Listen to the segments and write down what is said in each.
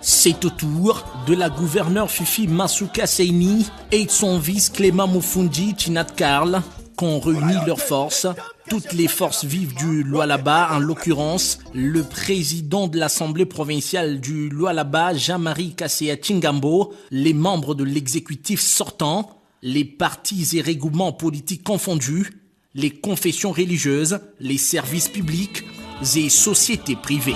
C'est au tour de la gouverneure Fifi Masuka Seini et de son vice Clément Mufundi Chinat Karl qu'ont réuni leurs forces, toutes les forces vives du Lualaba, en l'occurrence le président de l'Assemblée provinciale du Lualaba, Jean-Marie Kassea Chingambo, les membres de l'exécutif sortant, les partis et regroupements politiques confondus, les confessions religieuses, les services publics et sociétés privées.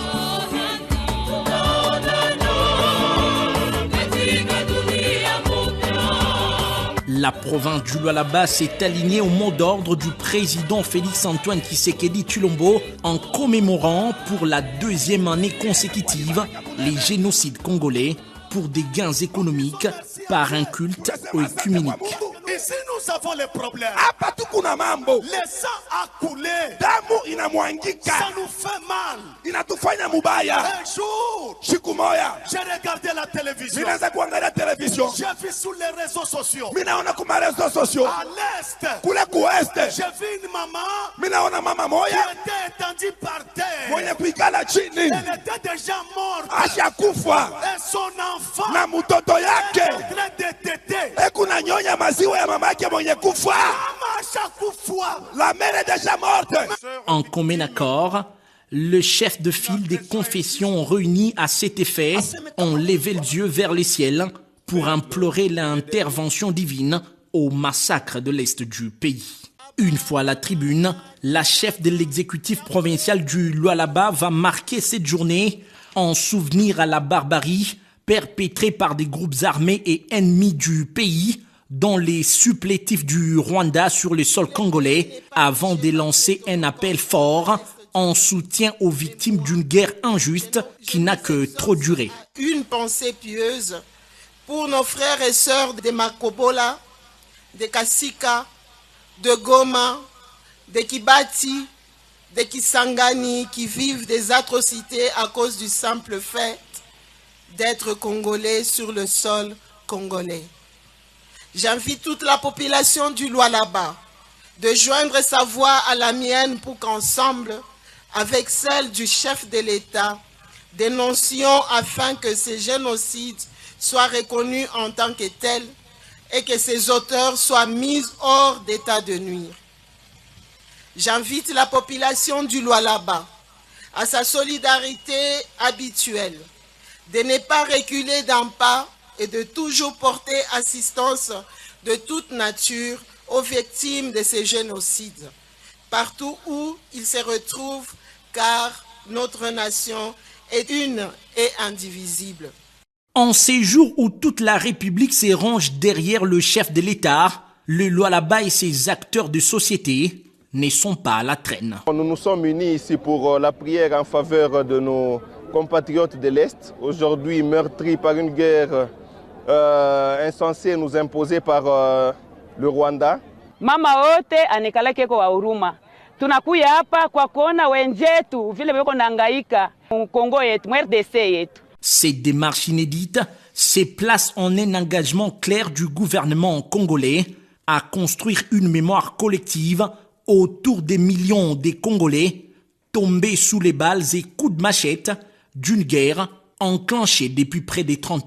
La province du Lualaba s'est alignée au mot d'ordre du président Félix-Antoine Tshisekedi Tshilombo en commémorant pour la deuxième année consécutive les génocides congolais pour des gains économiques par un culte œcuménique. Ici, nous avons les problèmes. Le sang a coulé. Ça nous fait mal. Un jour, j'ai regardé la télévision. J'ai vu sur les réseaux sociaux. À l'est, j'ai vu une maman qui était étendue par terre. Elle était déjà morte. Et son enfant était en train de téter. La mère est déjà morte. En commun accord, le chef de file des confessions réunis à cet effet ont levé les yeux vers le ciel pour implorer l'intervention divine au massacre de l'Est du pays. Une fois à la tribune, la chef de l'exécutif provincial du Lualaba va marquer cette journée en souvenir à la barbarie perpétrée par des groupes armés et ennemis du pays, dont les supplétifs du Rwanda sur le sol congolais, avant de lancer un appel fort en soutien aux victimes d'une guerre injuste qui n'a que trop duré. Une pensée pieuse pour nos frères et sœurs de Makobola, de Kasika, de Goma, de Kibati, de Kisangani, qui vivent des atrocités à cause du simple fait d'être congolais sur le sol congolais. J'invite toute la population du Lualaba de joindre sa voix à la mienne pour qu'ensemble, avec celle du chef de l'État, dénoncions afin que ces génocides soient reconnus en tant que tels et que ces auteurs soient mis hors d'état de nuire. J'invite la population du Lualaba à sa solidarité habituelle, de ne pas reculer d'un pas et de toujours porter assistance de toute nature aux victimes de ces génocides, partout où ils se retrouvent, car notre nation est une et indivisible. En ces jours où toute la République se range derrière le chef de l'État, le Lualaba et ses acteurs de société ne sont pas à la traîne. Nous nous sommes unis ici pour la prière en faveur de nos compatriotes de l'Est, aujourd'hui meurtris par une guerre insensée nous imposée par le Rwanda. Mama wote anekalake kwa huruma. Tunakuya hapa kwa kuona wenzetu vile weko nahangaika Kongo yetu, RDC yetu. Ces démarches inédites se placent en un engagement clair du gouvernement congolais à construire une mémoire collective autour des millions de Congolais tombés sous les balles et coups de machette d'une guerre enclenchée depuis près de 30 ans.